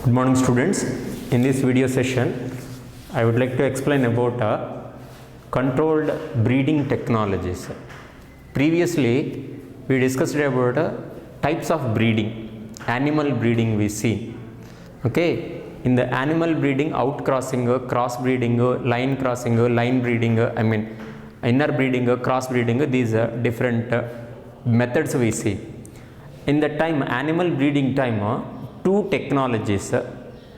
Good morning students. In this video session I would like to explain about controlled breeding technologies. Previously we discussed about types of breeding, animal breeding we see. Okay, in the animal breeding, outcrossing, cross breeding, line crossing, line breeding, inner breeding, cross breeding, these are different methods we see. In the time animal breeding time, two technologies,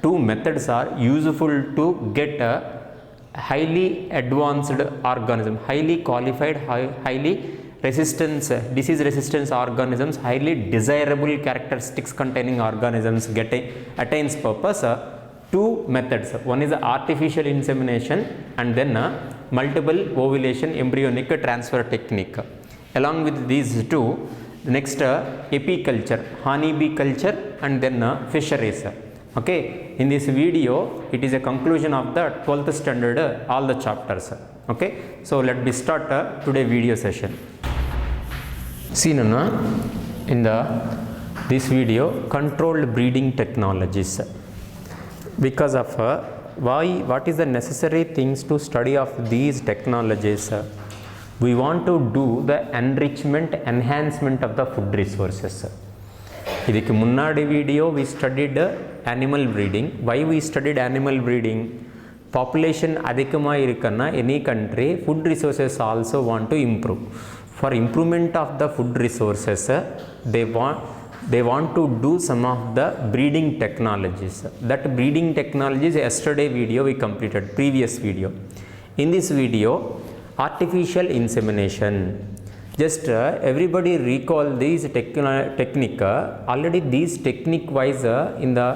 two methods are useful to get a highly advanced organism, highly qualified, highly disease resistance organisms, highly desirable characteristics containing organisms attains purpose. Two methods, one is artificial insemination and then multiple ovulation embryonic transfer technique. Along with these two, next apiculture, honeybee culture and then fisheries. Okay, in this video it is a conclusion of the 12th standard all the chapters. Okay, so let me start today video session. See Nana, in this video controlled breeding technologies, because of what is the necessary things to study of these technologies. We want to do the enrichment, enhancement of the food resources. ಇದಕ್ಕೆ ಮುನ್ನಾಡಿ video we studied animal breeding. Why we studied animal breeding? Population அதிகமாக இருக்கன்னா any country food resources also want to improve. For improvement of the food resources, they want to do some of the breeding technologies. That breeding technologies yesterday video we completed, previous video. In this video, artificial insemination. Just everybody recall these technique. Already these technique wise in the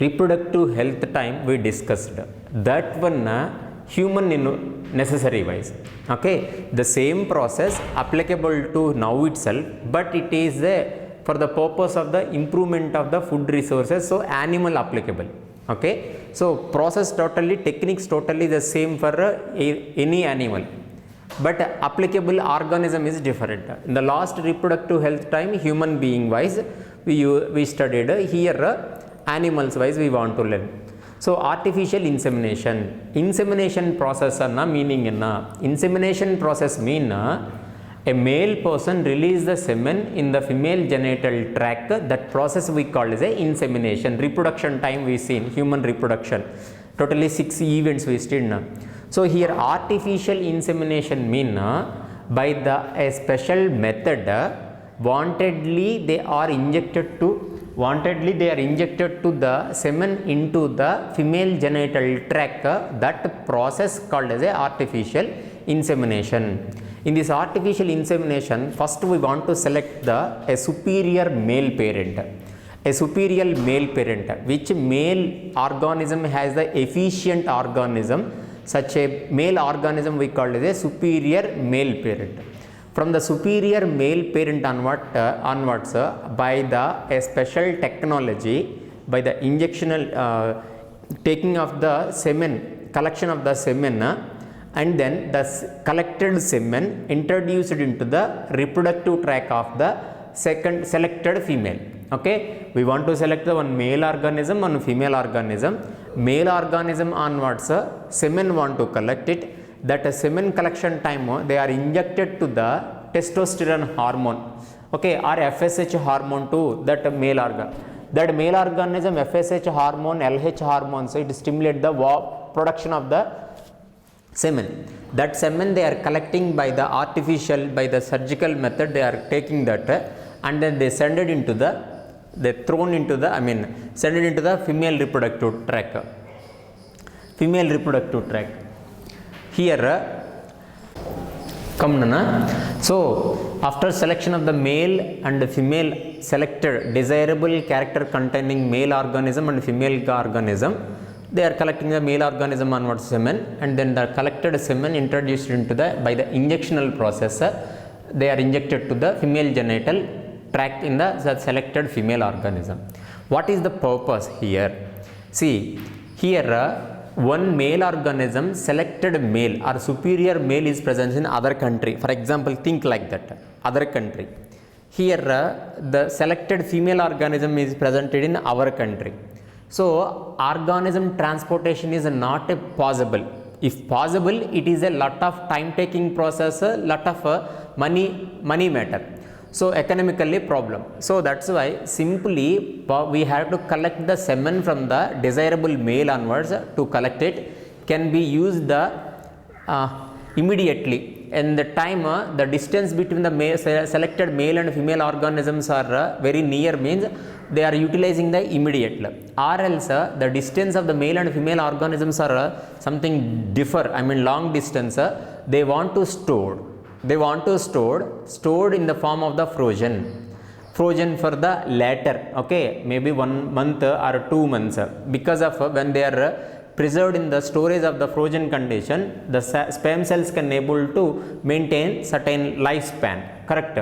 reproductive health time we discussed. That one human necessary wise. Okay, the same process applicable to now itself, but it is for the purpose of the improvement of the food resources, so animal applicable. Okay, so process totally, techniques totally the same for any animal, but applicable organism is different. In the last reproductive health time human being wise we studied, here animals wise we want to learn. So artificial insemination process anna meaning enna? Insemination process mean a male person release the semen in the female genital tract. That process we call as a insemination. Reproduction time we see in human reproduction, totally 6 events we studied. So here artificial insemination mean by a special method, wantedly they are injected to the semen into the female genital tract. That process called as a artificial insemination. In this artificial insemination, first we want to select a superior male parent. A superior male parent, which male organism has the efficient organism, such a male organism we call as a superior male parent. From the superior male parent onwards, by a special technology, by the injectional taking of the semen, collection of the semen, and then the collected semen introduced into the reproductive tract of the second selected female. Okay, we want to select the one male organism, one female organism. Male organism onwards, semen want to collect it. That semen collection time they are injected to the testosterone hormone, okay, or FSH hormone to that male organ. That male organism FSH hormone, LH hormone, so it stimulate the production of the semen. That semen they are collecting by the artificial, by the surgical method they are taking that, and then they send it into the, send it into the female reproductive tract. Female reproductive tract. Here come Nana. So after selection of the male and the female selected desirable character containing male organism and female organism, they are collecting the male organism onwards semen, and then the collected semen introduced into the, by the injectional process, they are injected to the female genital tract in the selected female organism. What is the purpose here? See here, one male organism, selected male or superior male is present in other country. For example, think like that, other country. Here the selected female organism is presented in our country. So organism transportation is not possible. If possible, it is a lot of time taking process, a lot of money matter, so economically problem. So that's why simply we have to collect the semen from the desirable male onwards. To collect it can be used the immediately, and the time the distance between the selected male and female organisms are very near, means they are utilizing the immediately, or else the distance of the male and female organisms are something differ, I mean long distance, they want to store stored in the form of the frozen for the later, okay, maybe 1 month or 2 months, because of when they are preserved in the storage of the frozen condition, the sperm cells can able to maintain certain lifespan, correct?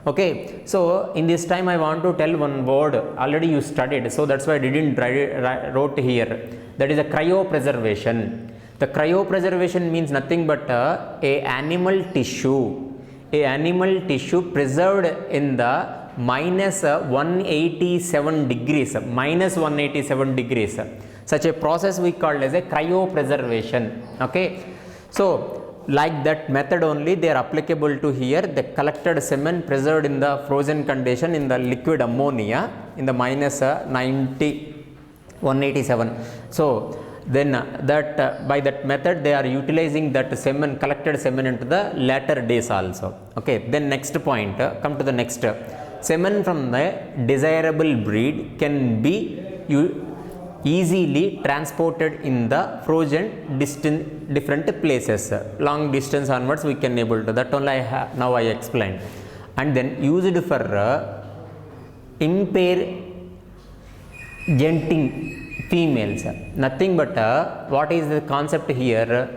Okay, so in this time I want to tell one word, already you studied, so that's why I didn't wrote here, that is a cryopreservation. The cryopreservation means nothing but a animal tissue preserved in the minus 187 degrees. Such a process we called as a cryopreservation. Okay, so like that method only they are applicable to here. The collected semen preserved in the frozen condition in the liquid ammonia in the minus 187. So then that by that method they are utilizing that semen, collected semen, into the later days also. Okay, then next point, come to the next. Semen from the desirable breed can be easily transported in the frozen different places, long distance onwards we can able to, that only now I explained. And then used for impairing females, nothing but what is the concept here?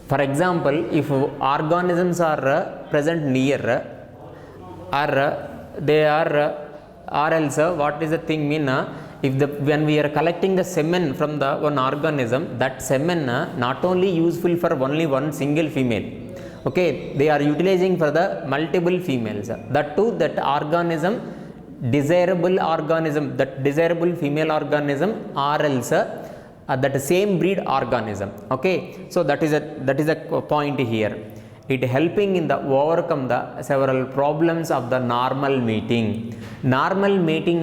For example, if organisms are present near, or they are, or else what is the thing mean, if when we are collecting the semen from the one organism, that semen not only useful for only one single female, okay, they are utilizing for the multiple females, that too, that organism, desirable female organism, or else that same breed organism. Okay, so that is a point here. It helping in the overcome the several problems of the normal mating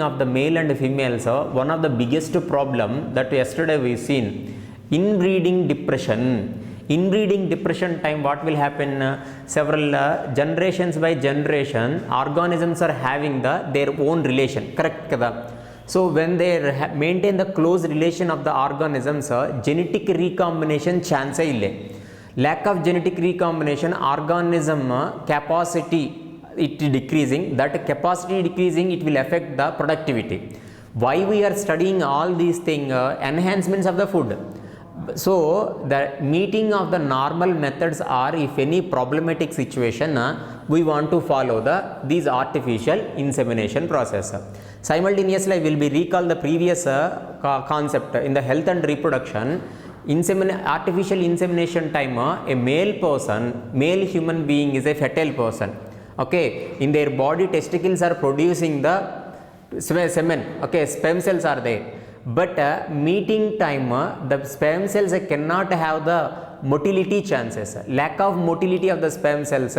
of the male and females. One of the biggest problem that yesterday we seen, inbreeding depression time, what will happen, several generations by generation organisms are having their own relation, correct kada? So when they maintain the close relation of the organisms, genetic recombination chance ille. Lack of genetic recombination, organism capacity it decreasing, that capacity decreasing, it will affect the productivity. Why we are studying all these things, enhancements of the food. So the meeting of the normal methods are, if any problematic situation, we want to follow these artificial insemination process. Simultaneously I will be recall the previous concept in the health and reproduction. Artificial insemination time, a male human being is a fertile person. Okay, in their body testicles are producing the semen, okay, sperm cells are there, but meeting time the sperm cells cannot have the motility chances, lack of motility of the sperm cells.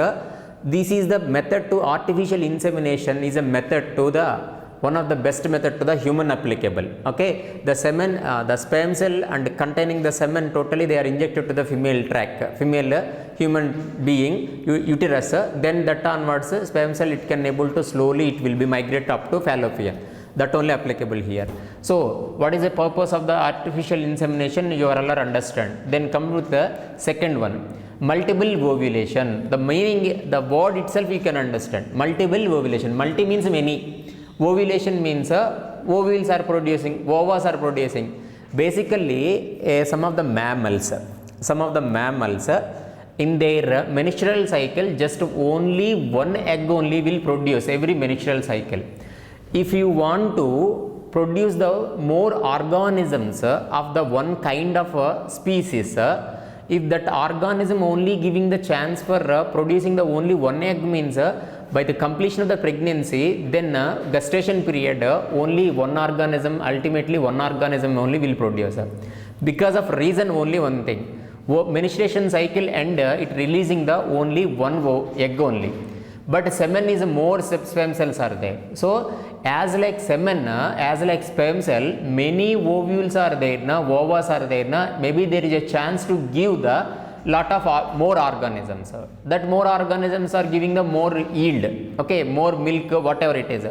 This is the method to artificial insemination, is a method to the one of the best method to the human applicable. Okay, the semen, the sperm cell and containing the semen, totally they are injected to the female human being uterus, then that onwards sperm cell it can able to slowly it will be migrate up to fallopian, that only applicable here. So what is the purpose of the artificial insemination, you are all understand. Then come with the second one, multiple ovulation. The meaning, the word itself you can understand, multiple ovulation. Multi means many, ovulation means ovules are producing, ovas are producing. Basically some of the mammals in their menstrual cycle, just only one egg only will produce every menstrual cycle. If you want to produce the more organisms of the one kind of species, if that organism only giving the chance for producing the only one egg, means by the completion of the pregnancy, then gestation period, only one organism, ultimately one organism only will produce. Because of reason only one thing, menstruation cycle and it releasing the only one egg only. But semen is more sperm cells are there. So as like semen, as like sperm cell, many ovules are there, ovas are there, maybe there is a chance to give the lot of more organisms. That more organisms are giving the more yield, okay, more milk, whatever it is.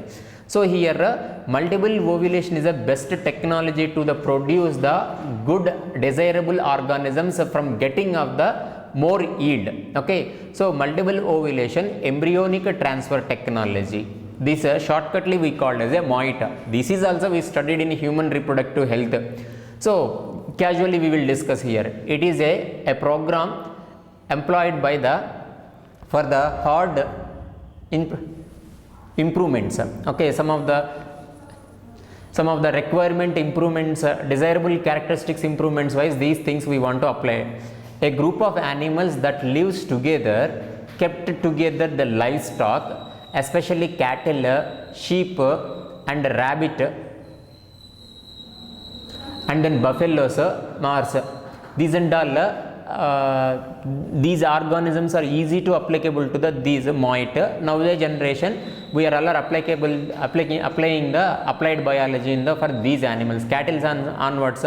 So here multiple ovulation is the best technology to the produce the good desirable organisms from getting of the more yield. Okay, so multiple ovulation embryonic transfer technology, this shortcutly we called as a MOIT. This is also we studied in human reproductive health. So casually we will discuss here. It is a program employed by the for the hard improvements. Okay, some of the requirement improvements, desirable characteristics improvements wise, these things we want to apply. A group of animals that lives together, kept together the livestock, especially cattle, sheep and rabbit, and then buffaloes, mares. These and all these organisms are easy to applicable to the these MOIT. Nowadays generation we are all applying the applied biology in the for these animals. Cattle onwards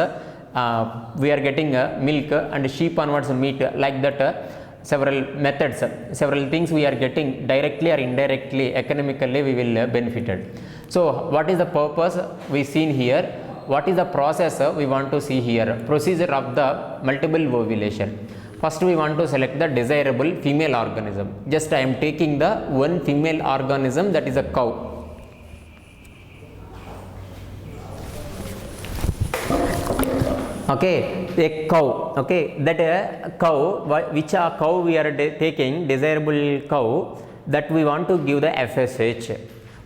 we are getting milk, and sheep onwards meat, like that. Several methods, several things we are getting directly or indirectly, economically we will benefited. So what is the purpose we seen here? What is the process we want to see here? Procedure of the multiple ovulation. First we want to select the desirable female organism. Just I am taking the one female organism, that is a cow. Okay, a cow. Okay, that cow, which a cow we are taking, desirable cow, that we want to give the FSH.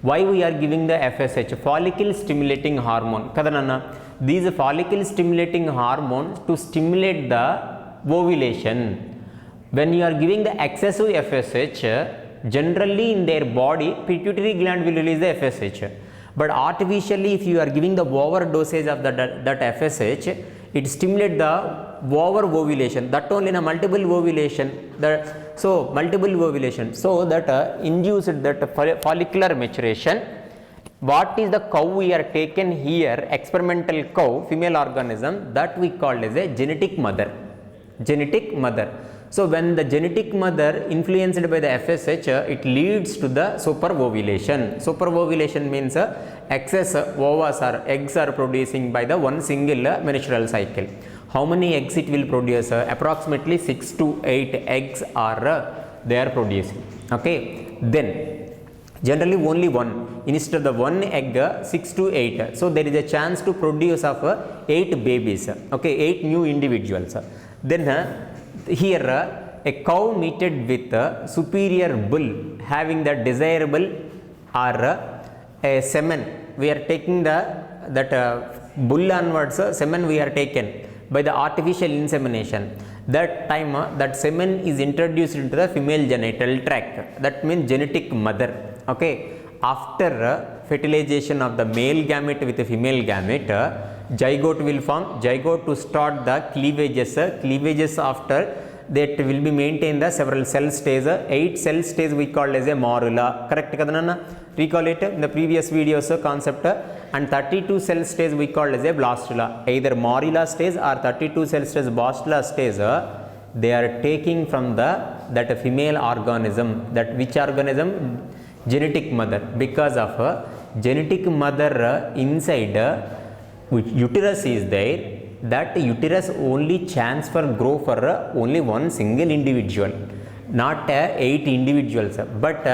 Why we are giving the FSH? Follicle stimulating hormone. Kadanana, these follicle stimulating hormones to stimulate the ovulation. When you are giving the excessive FSH, generally in their body, pituitary gland will release the FSH. But artificially, if you are giving the overdosage of that FSH, it stimulates the over ovulation. That only in a multiple ovulation. So multiple ovulation. So that induced that follicular maturation. What is the cow we are taken here? Experimental cow, female organism, that we call as a genetic mother. Genetic mother. So when the genetic mother influenced by the FSH, it leads to the superovulation. Superovulation means excess ovas or eggs are producing by the one single menstrual cycle. How many eggs it will produce? Approximately 6 to 8 eggs are they are producing. Okay, then generally only one, instead of the one egg, 6 to 8. So there is a chance to produce of 8 babies. Okay, 8 new individuals. Then here a cow mated with a superior bull having the desirable or a semen. We are taking that bull onwards, semen we are taken by the artificial insemination. That time that semen is introduced into the female genital tract. That means genetic mother. Okay, after fertilization of the male gamete with the female gamete, zygote will form. Zygote to start the cleavages. Cleavages after that will be maintained the several cell stage. 8 cell stage we call as a morula. Correct kadana? Recall it in the previous videos concept. And 32 cell stage we call as a blastula. Either morula stage or 32 cell stage blastula stage. They are taking from that female organism. That which organism? Genetic mother. Because of genetic mother inside uterus is there. That uterus only chance for grow for only one single individual, not 8 individuals. But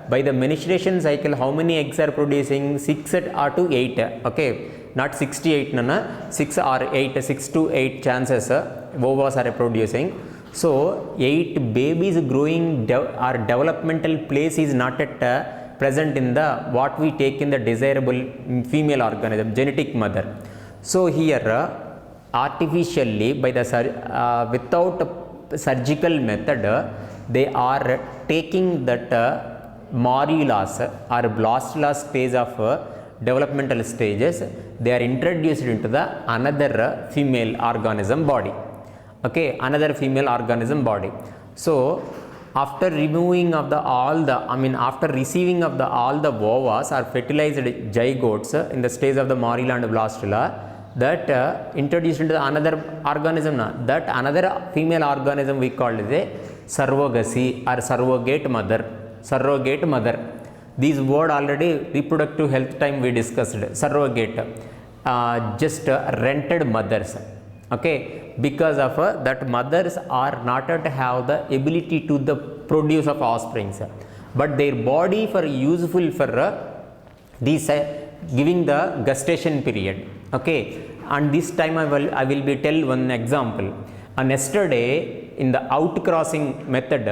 by the menstruation cycle, how many eggs are producing? 6 or to 8. Okay, not 68, nana, 6 or 8, 6 to 8 chances ovas are producing. So 8 babies growing or developmental place is not at present in the what we take in the desirable female organism, genetic mother. So here artificially by the without surgical method, they are taking that morulas or blastulas stage of developmental stages, they are introduced into the another female organism body. Okay, another female organism body. So after removing of the after receiving of the all the ovas or fertilized zygotes in the stage of the morula and blastula, that introduced into another organism, that another female organism we call is a surrogacy or surrogate mother. Surrogate mother. These word already reproductive health time we discussed. Surrogate, just rented mothers. Okay, because of that mothers are not to have the ability to the produce of offsprings, but their body for useful for these giving the gestation period. Okay, and this time I will be tell one example. And yesterday in the outcrossing method,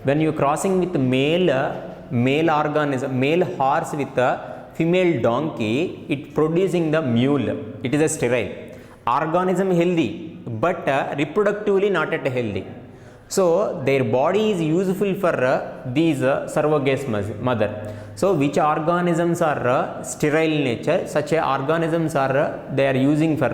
when you crossing with male organism, male horse with a female donkey, it producing the mule. It is a sterile organism, healthy, but reproductively not at healthy. So their body is useful for these surrogate mother. So which organisms are sterile nature, such organisms are they are using for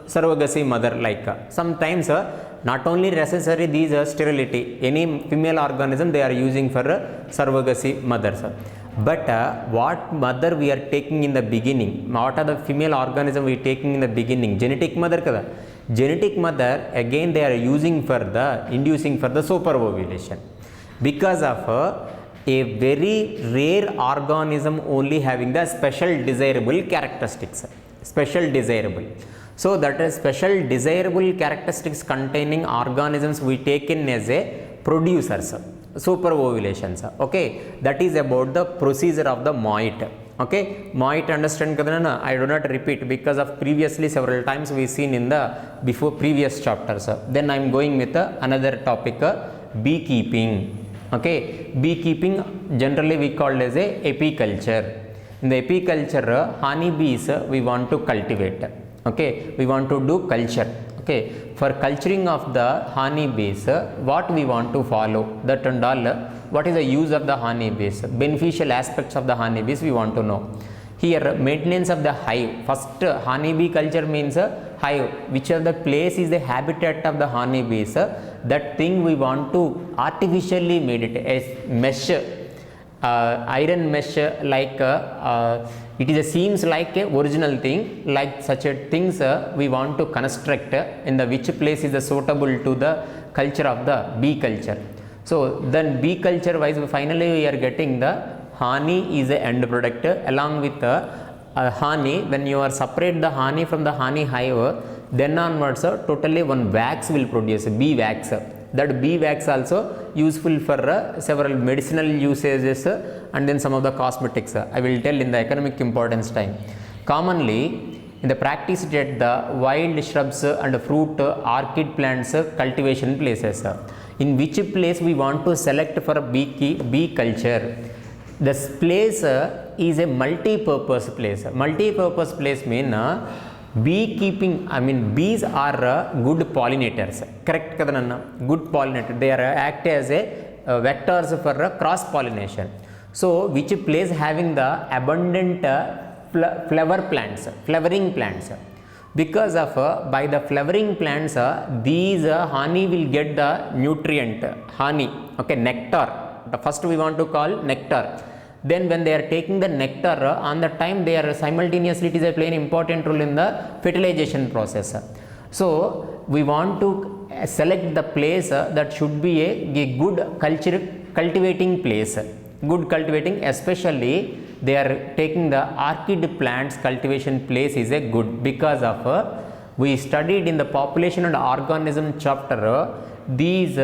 surrogacy mother. Like sometimes not only necessary these sterility, any female organism they are using for surrogacy mothers. But what mother we are taking in the beginning, what are the female organism we are taking in the beginning? Genetic mother kada. Genetic mother again they are using for the inducing for the superovulation, because of a very rare organism only having the special desirable characteristics. Special desirable. So that is special desirable characteristics containing organisms we take in as a producers, superovulations. Okay, that is about the procedure of the moit. Okay, moit understand kadana, I do not repeat because of previously several times we seen in the before previous chapters. Then I am going with another topic, beekeeping. Okay, beekeeping generally we call as a apiculture. In the apiculture, honey bees we want to cultivate. Okay, we want to do culture. Okay, for culturing of the honey bees, what we want to follow, that and all, what is the use of the honey bees, beneficial aspects of the honey bees we want to know. Here maintenance of the hive. First honey bee culture means hive, which are the place is the habitat of the honey bees. That thing we want to artificially made it as mesh, iron mesh, like it is a seems like a original thing, like such a things we want to construct in the which place is suitable to the culture of the bee culture. So then bee culture wise finally we are getting the honey is a end product along with the honey. When you are separate the honey from the honey hive, then onwards totally one wax will produce, bee wax. That bee wax also useful for several medicinal usages and then some of the cosmetics. I will tell in the economic importance time. Commonly in the practice at the wild shrubs and fruit orchid plants cultivation places, in which place we want to select for bee culture. This place is a multi-purpose place. Multi-purpose place mean beekeeping, I mean bees are good pollinators. Correct kadanna? Good pollinator. They are act as a vectors for cross pollination. So which place having the abundant flower plants, flowering plants, because of by the flowering plants these honey will get the nutrient honey. Okay, nectar. The first we want to call nectar. Then when they are taking the nectar on the time they are simultaneously it is a playing important role in the fertilization process. So we want to select the place that should be a good cultivating place. Good cultivating, especially they are taking the orchid plants cultivation place is a good, because of we studied in the population and organism chapter, these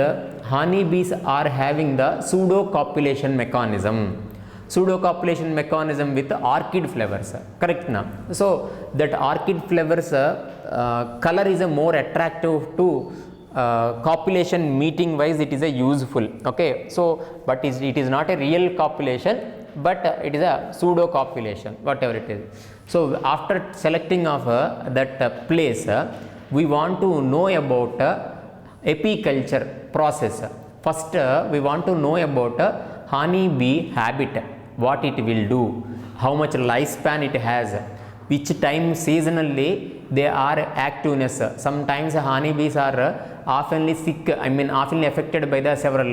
honey bees are having the pseudo copulation mechanism. Pseudo copulation mechanism with orchid flowers. Correct now? So that orchid flowers color is a more attractive to copulation meeting wise, it is a useful. Okay, so but it is not a real copulation, but it is a pseudo copulation, whatever it is. So after selecting of that place, we want to know about apiculture process. First we want to know about honey bee habit, what it will do, how much lifespan it has, which time seasonally they are activeness. Sometimes honeybees are oftenly sick, often affected by the several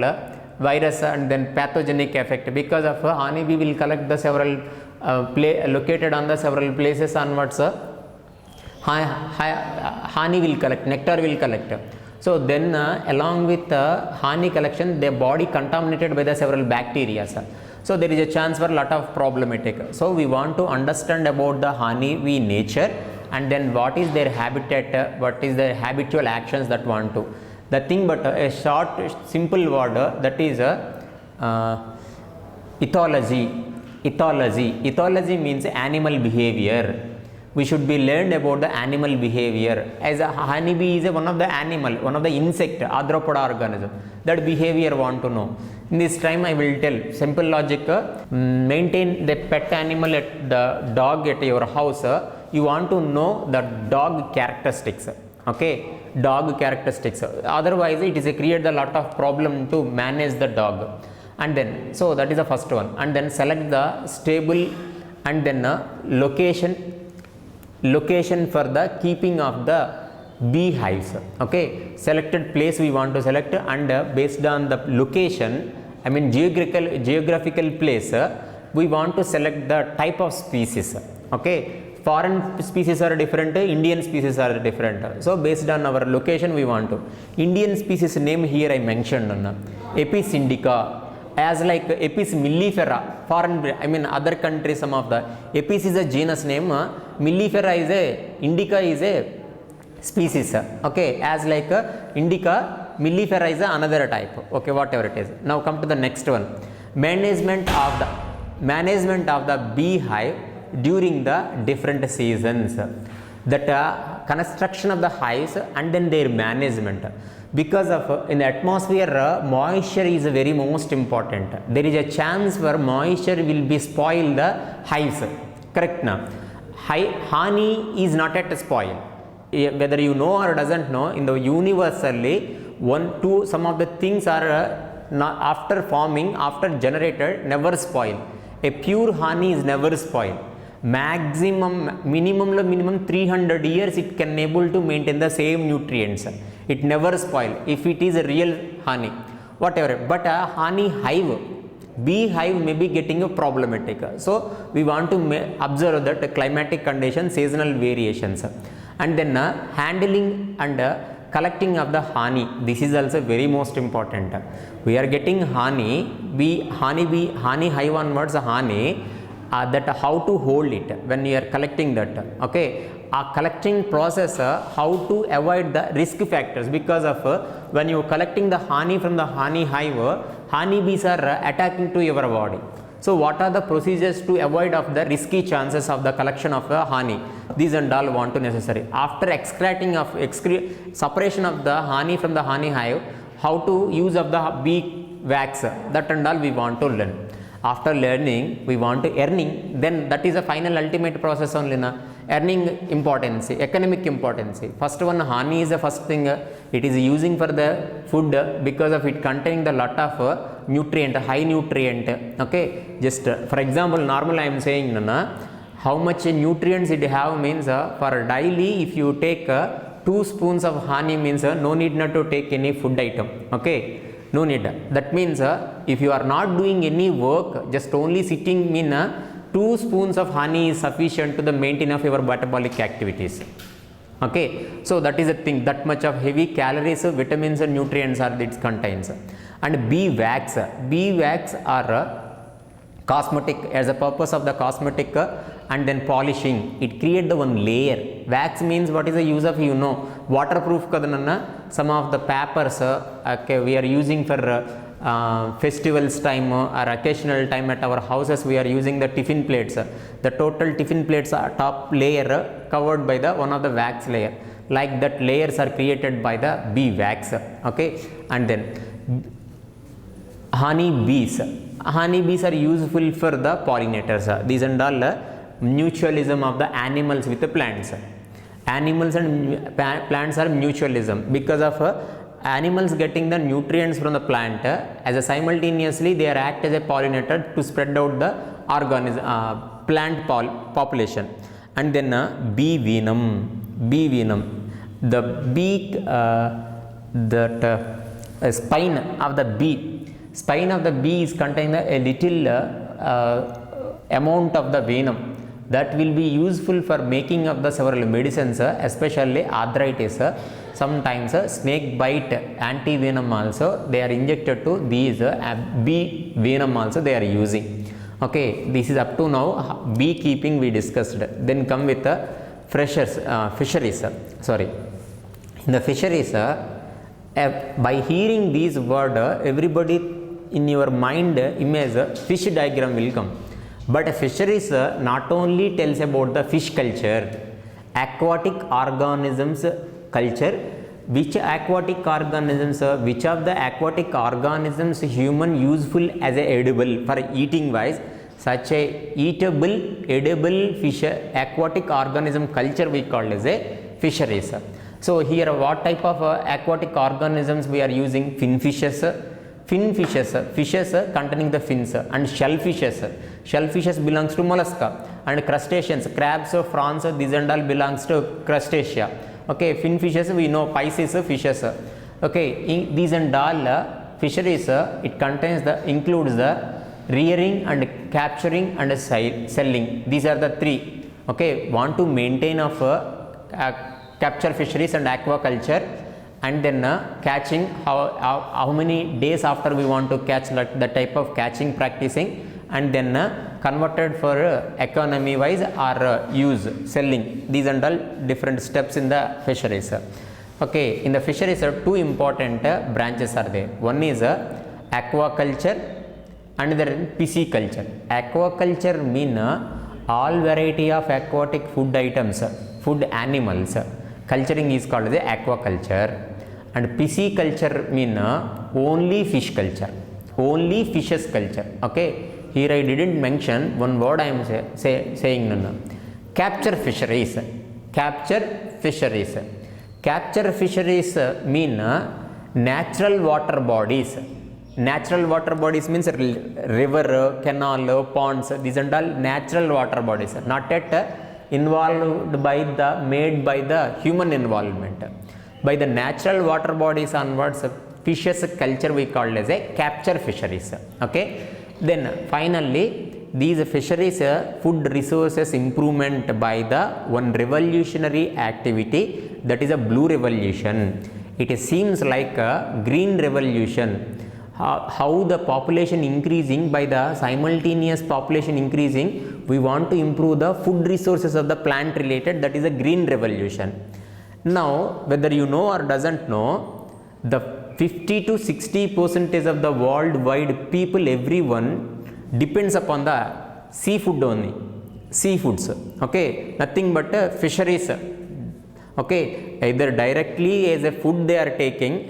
virus and then pathogenic effect. Because of honeybee will collect the several located on the several places onwards, honey will collect, nectar will collect. So then along with honey collection, their body contaminated by the several bacteria. So there is a chance for lot of problematic. So we want to understand about the honey bee nature, and then what is their habitat, what is their habitual actions that want to. The thing, but a short simple word, that is ethology. Ethology means animal behavior. We should be learned about the animal behavior. As a honeybee is one of the animal, one of the insect, arthropoda organism. That behavior want to know. In this time I will tell simple logic. Maintain the pet animal at the dog at your house. You want to know the dog characteristics. Okay, dog characteristics. Otherwise it is create a lot of problem to manage the dog. And then so that is the first one. And then select the stable and then location for the keeping of the beehives. Okay, selected place we want to select, and based on the location, geographical place, we want to select the type of species. Okay, foreign species are different, Indian species are different. So based on our location we want to. Indian species name here I mentioned Apis indica, as like Apis mellifera. Foreign, other countries, some of the Apis is a genus name, mellifera is a, indica is a species. Okay, as like indica, mellifera is another type. Okay, whatever it is. Now come to the next one. Management of the beehive during the different seasons. That construction of the hives and then their management. Because of in the atmosphere, moisture is very most important. There is a chance for moisture will be spoil the hives. Correct now? Honey is not at spoil. Whether you know or doesn't know, in the universally some of the things are not after forming, after generated, never spoil. A pure honey is never spoil. Minimum 300 years it can able to maintain the same nutrients. It never spoil if it is a real honey, whatever. But a honey hive, beehive may be getting a problematic. So we want to observe that climatic conditions, seasonal variations, and then handling and collecting of the honey. This is also very most important. We are getting honey hive onwards, honey, that how to hold it when you are collecting that. Okay, collecting process, how to avoid the risk factors. Because of when you are collecting the honey from the honey hive, honeybees are attacking to your body. So what are the procedures to avoid of the risky chances of the collection of the honey? These and all want to necessary. After separation of the honey from the honey hive, how to use of the bee wax, that and all we want to learn. After learning, we want to earning, then that is a final ultimate process only. Earning importance, economic importance. First one, honey is the first thing. It is using for the food because of it containing the lot of nutrient, high nutrient. Okay, just for example, normal I am saying how much nutrients it have means for daily if you take 2 spoons of honey means no need not to take any food item. Okay, no need. That means if you are not doing any work, just only sitting in 2 spoons of honey is sufficient to the maintain of your metabolic activities. Okay, so that is the thing, that much of heavy calories, vitamins and nutrients are it contains. And bee wax are cosmetic, as a purpose of the cosmetic and then polishing. It create the one layer. Wax means what is the use of, waterproof kadanana. Some of the papers okay, we are using for festivals time or occasional time at our houses, we are using the tiffin plates. The total tiffin plates are top layer covered by the one of the wax layer. Like that layers are created by the bee wax. Okay, and then honeybees are useful for the pollinators. These and all mutualism of the animals with the plants. Animals and plants are mutualism because of animals getting the nutrients from the plant, as a simultaneously they are act as a pollinator to spread out the plant population. And then bee venom, the beak, spine of the bee is contain a little amount of the venom that will be useful for making of the several medicines, especially arthritis. Sometimes snake bite anti-venom also they are injected to these bee venom also they are using. Okay, this is up to now beekeeping we discussed. Then come with the fisheries. In the fisheries, by hearing these word, everybody in your mind image fish diagram will come. But fisheries not only tells about the fish culture, aquatic organisms culture, which of the aquatic organisms human useful as a edible for eating wise, such a edible fish aquatic organism culture we call as a fisheries. So here what type of aquatic organisms we are using? Fishes containing the fins, and shellfishes belongs to mollusca, and crustaceans, crabs, prawns, these and all belongs to crustacea. Okay, fin fishes we know, Pisces fishes. Okay, these and all fisheries it includes the rearing and capturing and selling. These are the three. Okay, want to maintain of capture fisheries and aquaculture, and then catching, how many days after we want to catch, the type of catching practicing, and then converted for economy wise or use selling. These and all different steps in the fisheries. Okay, in the fisheries two important branches are there. One is aquaculture, another pisciculture. Aquaculture mean all variety of aquatic food items, food animals. Culturing is called the aquaculture. And pisciculture mean only fish culture, only fishes culture. Okay, here I didn't mention one word I am saying. Capture fisheries. Capture fisheries mean natural water bodies. Natural water bodies means river, canal, ponds. These are all natural water bodies, not yet involved by the, made by the human involvement. By the natural water bodies onwards, fishes culture we call as a capture fisheries. Okay, then finally these fisheries food resources improvement by the one revolutionary activity, that is a blue revolution. It seems like a green revolution. How the population increasing, by the simultaneous population increasing, we want to improve the food resources of the plant related, that is a green revolution. Now whether you know or doesn't know, the 50 to 60% of the worldwide people, everyone depends upon the seafood only, seafoods. Okay, nothing but fisheries. Okay, either directly as a food they are taking,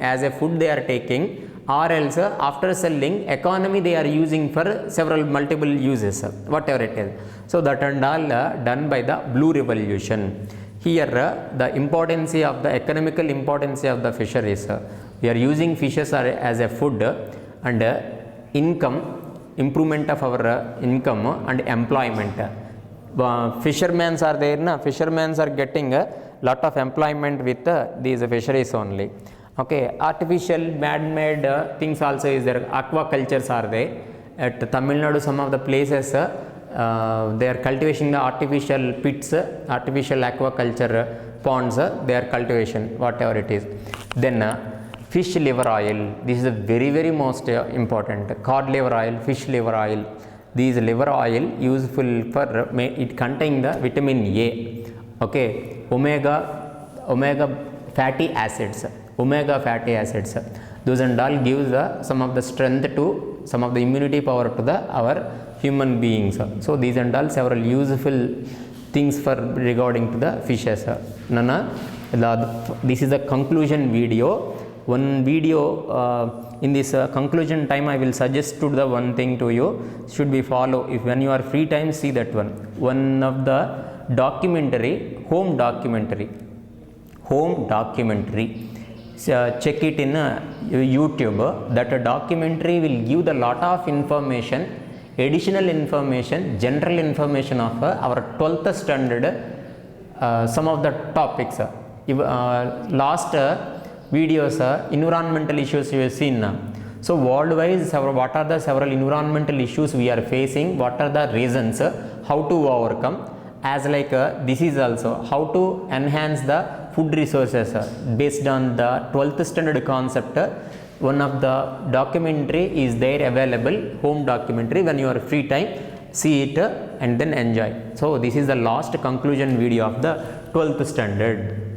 or else after selling economy they are using for several multiple uses, whatever it is. So that and all done by the blue revolution. Here the importance of the economical importance of the fisheries, we are using fishes as a food, and income, improvement of our income and employment. Fishermen are there, fishermen are getting a lot of employment with these fisheries only. Okay, artificial man-made things also is there. Aquacultures are there. At Tamil Nadu, some of the places they are cultivating the artificial pits, artificial aquaculture ponds, their cultivation, whatever it is. Then fish liver oil, this is a very, very most important. Cod liver oil, fish liver oil. These liver oil useful for, it contain the vitamin A. Okay, omega fatty acids. Those and all gives some of the strength to, some of the immunity power to our human beings. So these and all several useful things for regarding to the fishes. This is a conclusion video. One video in this conclusion time I will suggest to the one thing to you, should be follow. If when you are free time, see that one of the documentary, home documentary. check it in YouTube. That documentary will give the lot of information, additional information, general information of our 12th standard, some of the topics. Last videos, environmental issues you have seen. So worldwide, what are the several environmental issues we are facing, what are the reasons, how to overcome, as like this is also how to enhance the food resources based on the 12th standard concept. One of the documentary is there available, home documentary. When you are free time, see it and then enjoy. So this is the last conclusion video of the 12th standard.